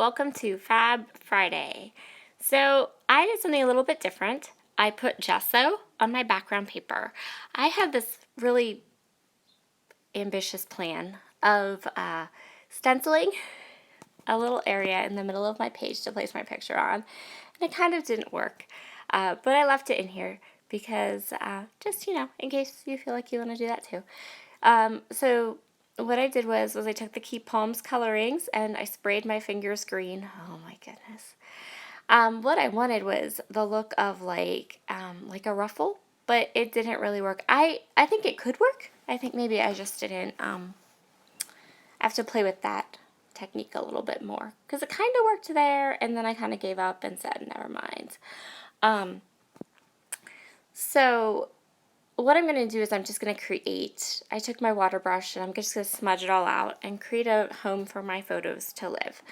welcome to Fab Friday. So I did something a little bit different. I put gesso on my background paper. I had this really ambitious plan of stenciling a little area in the middle of my page to place my picture on, and it kind of didn't work, but I left it in here because just, in case you feel like you want to do that too. So what I did was I took the Keep Palms colorings and I sprayed my fingers green. Oh my goodness. What I wanted was the look of like a ruffle, but it didn't really work. I think it could work. I think maybe I just didn't have to play with that technique a little bit more because it kind of worked there, and then I kind of gave up and said never mind. So what I'm going to do is I'm just going to I took my water brush and I'm just going to smudge it all out and create a home for my photos to live,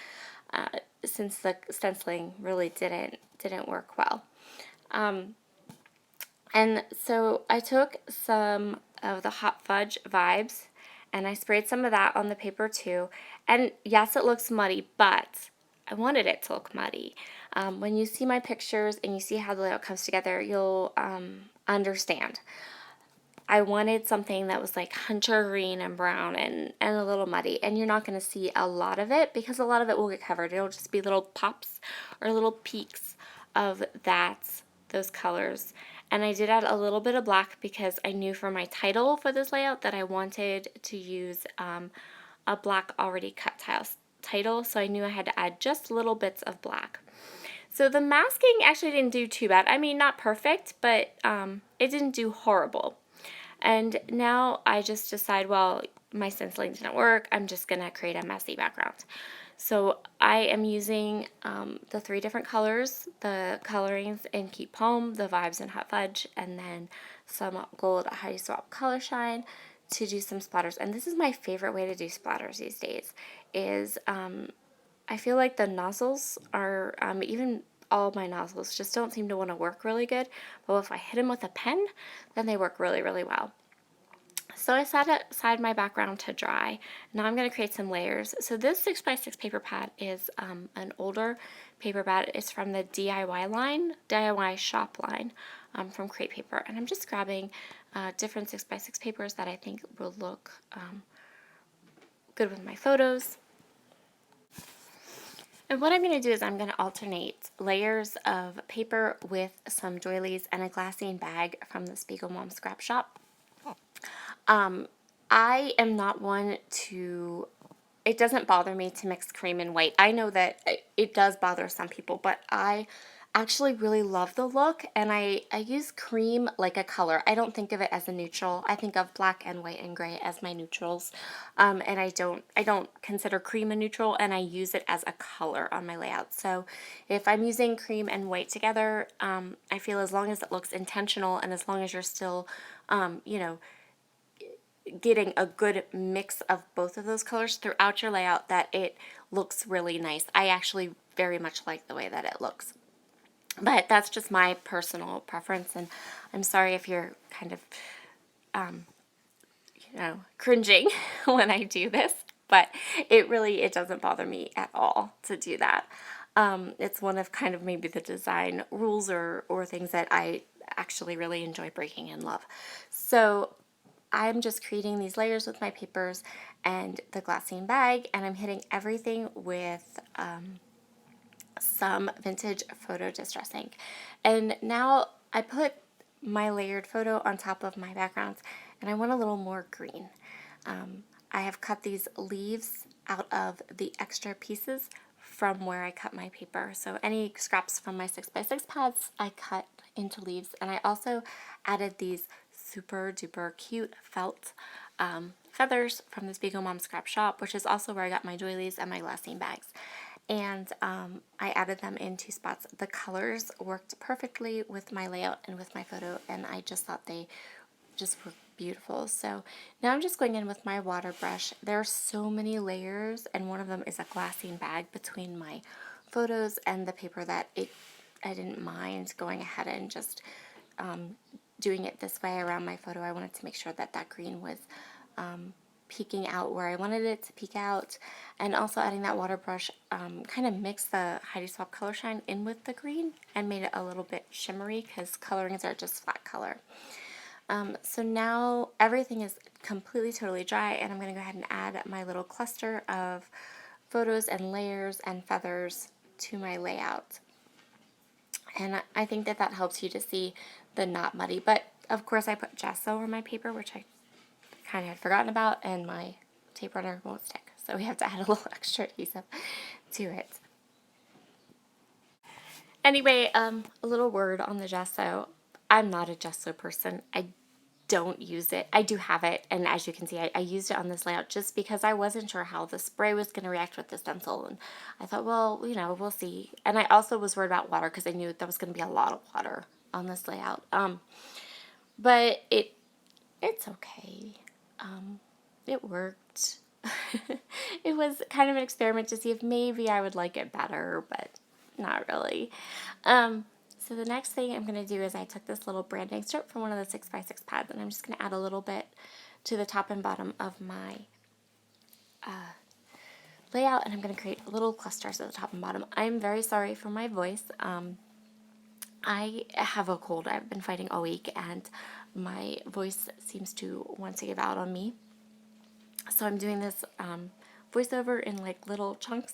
since the stenciling really didn't work well. And so I took some of the Hot Fudge Vibes and I sprayed some of that on the paper too. And yes, it looks muddy, but I wanted it to look muddy. When you see my pictures and you see how the layout comes together, you'll understand. I wanted something that was like hunter green and brown and a little muddy, and you're not going to see a lot of it because a lot of it will get covered. It'll just be little pops or little peaks of those colors. And I did add a little bit of black because I knew for my title for this layout that I wanted to use a black already cut title, so I knew I had to add just little bits of black. So the masking actually didn't do too bad. I mean, not perfect, but it didn't do horrible. And now I just decide, well, my stenciling didn't work. I'm just going to create a messy background. So I am using the 3 different colors, the colorings in Keep Home, the Vibes in Hot Fudge, and then some gold Heidi Swap Color Shine to do some splatters. And this is my favorite way to do splatters these days, is I feel like the nozzles are, even all my nozzles just don't seem to want to work really good, but if I hit them with a pen, then they work really, really well. So I set aside my background to dry. Now I'm going to create some layers. So this 6x6 paper pad is an older paper pad. It's from the DIY shop line from Crate Paper. And I'm just grabbing different 6x6 papers that I think will look good with my photos. And what I'm going to do is I'm going to alternate layers of paper with some doilies and a glassine bag from the Spiegelmom scrap shop. I am not one to, it doesn't bother me to mix cream and white. I know that it does bother some people, but I actually really love the look, and I use cream like a color. I don't think of it as a neutral. I think of black and white and gray as my neutrals, and I don't consider cream a neutral, and I use it as a color on my layout. So if I'm using cream and white together, I feel as long as it looks intentional and as long as you're still, getting a good mix of both of those colors throughout your layout, that it looks really nice. I actually very much like the way that it looks. But that's just my personal preference, and I'm sorry if you're kind of, cringing when I do this, but it doesn't bother me at all to do that. It's one of kind of maybe the design rules or things that I actually really enjoy breaking and love. So I'm just creating these layers with my papers and the glassine bag, and I'm hitting everything with some vintage photo distress ink. And now I put my layered photo on top of my backgrounds, and I want a little more green. I have cut these leaves out of the extra pieces from where I cut my paper. So any scraps from my 6x6 pads I cut into leaves, and I also added these super duper cute felt feathers from the Spiegelmom scrap shop, which is also where I got my doilies and my glassine bags. And I added them in 2 spots. The colors worked perfectly with my layout and with my photo, and I just thought they just were beautiful. So now I'm just going in with my water brush. There are so many layers, and one of them is a glassine bag between my photos and the paper that I didn't mind going ahead and just doing it this way around my photo. I wanted to make sure that that green was peeking out where I wanted it to peek out, and also adding that water brush kind of mixed the Heidi Swapp Color Shine in with the green and made it a little bit shimmery because colorings are just flat color. So now everything is completely totally dry, and I'm going to go ahead and add my little cluster of photos and layers and feathers to my layout. And I think that that helps you to see the not muddy. But of course I put gesso on my paper, which I kind of had forgotten about, and my tape runner won't stick. So we have to add a little extra adhesive to it. Anyway, a little word on the gesso. I'm not a gesso person. I don't use it. I do have it, and as you can see, I used it on this layout just because I wasn't sure how the spray was going to react with the stencil, and I thought, well, you know, we'll see. And I also was worried about water because I knew there was going to be a lot of water on this layout. But it's okay. It worked. It was kind of an experiment to see if maybe I would like it better, but not really. So the next thing I'm going to do is I took this little branding strip from one of the 6x6 pads, and I'm just going to add a little bit to the top and bottom of my layout, and I'm going to create little clusters at the top and bottom. I'm very sorry for my voice. I have a cold. I've been fighting all week, and my voice seems to want to give out on me. So I'm doing this voiceover in like little chunks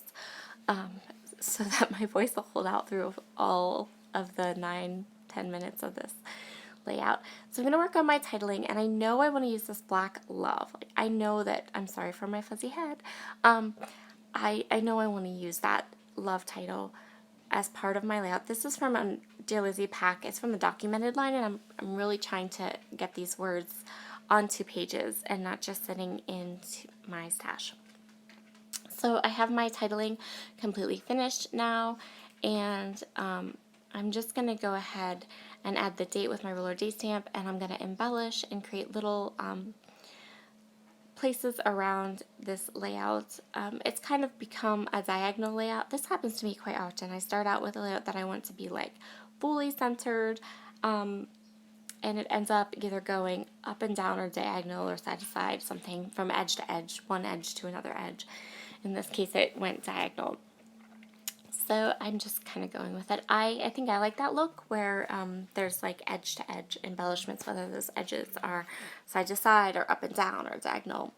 so that my voice will hold out through all of the 9-10 minutes of this layout. So I'm going to work on my titling, and I know I want to use this black love. Like, I know that, I'm sorry for my fuzzy head, I know I want to use that love title as part of my layout. This is from a Dear Lizzie pack. It's from the documented line, and I'm really trying to get these words onto pages and not just sitting into my stash. So I have my titling completely finished now, and I'm just going to go ahead and add the date with my roller date stamp, and I'm going to embellish and create little places around this layout. It's kind of become a diagonal layout. This happens to me quite often. I start out with a layout that I want to be like fully centered, and it ends up either going up and down or diagonal or side to side, something from edge to edge, one edge to another edge. In this case, it went diagonal. So I'm just kind of going with it. I think I like that look where there's like edge to edge embellishments, whether those edges are side to side or up and down or diagonal.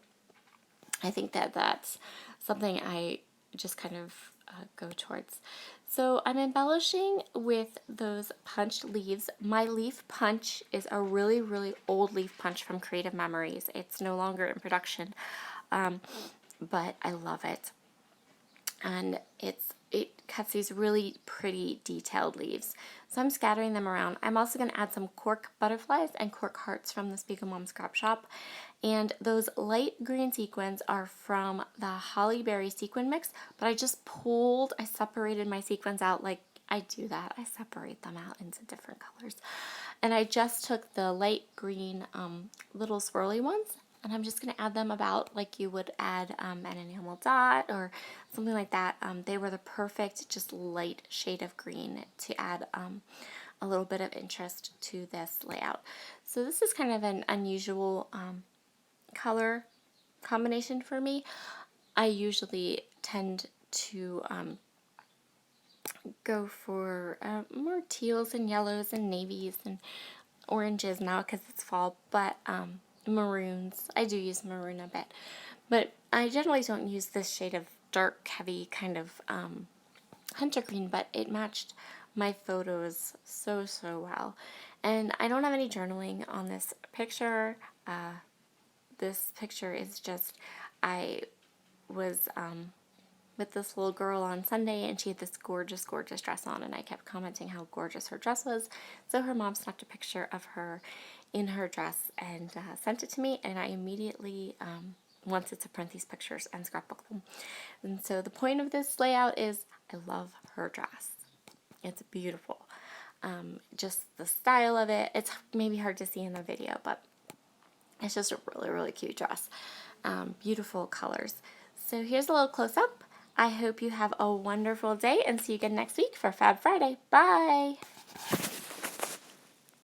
I think that that's something I just kind of go towards. So I'm embellishing with those punched leaves. My leaf punch is a really, really old leaf punch from Creative Memories. It's no longer in production, but I love it. And it cuts these really pretty detailed leaves. So I'm scattering them around. I'm also going to add some cork butterflies and cork hearts from the Spiegelmom scrap shop. And those light green sequins are from the Holly Berry sequin mix, but I separated my sequins out. Like I do that. I separate them out into different colors. And I just took the light green little swirly ones, and I'm just going to add them about like you would add an enamel dot or something like that. They were the perfect just light shade of green to add a little bit of interest to this layout. So this is kind of an unusual color combination for me. I usually tend to go for more teals and yellows and navies and oranges now because it's fall, but maroons. I do use maroon a bit, but I generally don't use this shade of dark, heavy kind of hunter green, but it matched my photos so well. And I don't have any journaling on this picture. This picture is just, I was with this little girl on Sunday, and she had this gorgeous, gorgeous dress on, and I kept commenting how gorgeous her dress was. So her mom snapped a picture of her in her dress and sent it to me, and I immediately wanted to print these pictures and scrapbook them. And so the point of this layout is I love her dress. It's beautiful. Just the style of it, it's maybe hard to see in the video, but it's just a really, really cute dress. Beautiful colors. So here's a little close-up. I hope you have a wonderful day, and see you again next week for Fab Friday. Bye!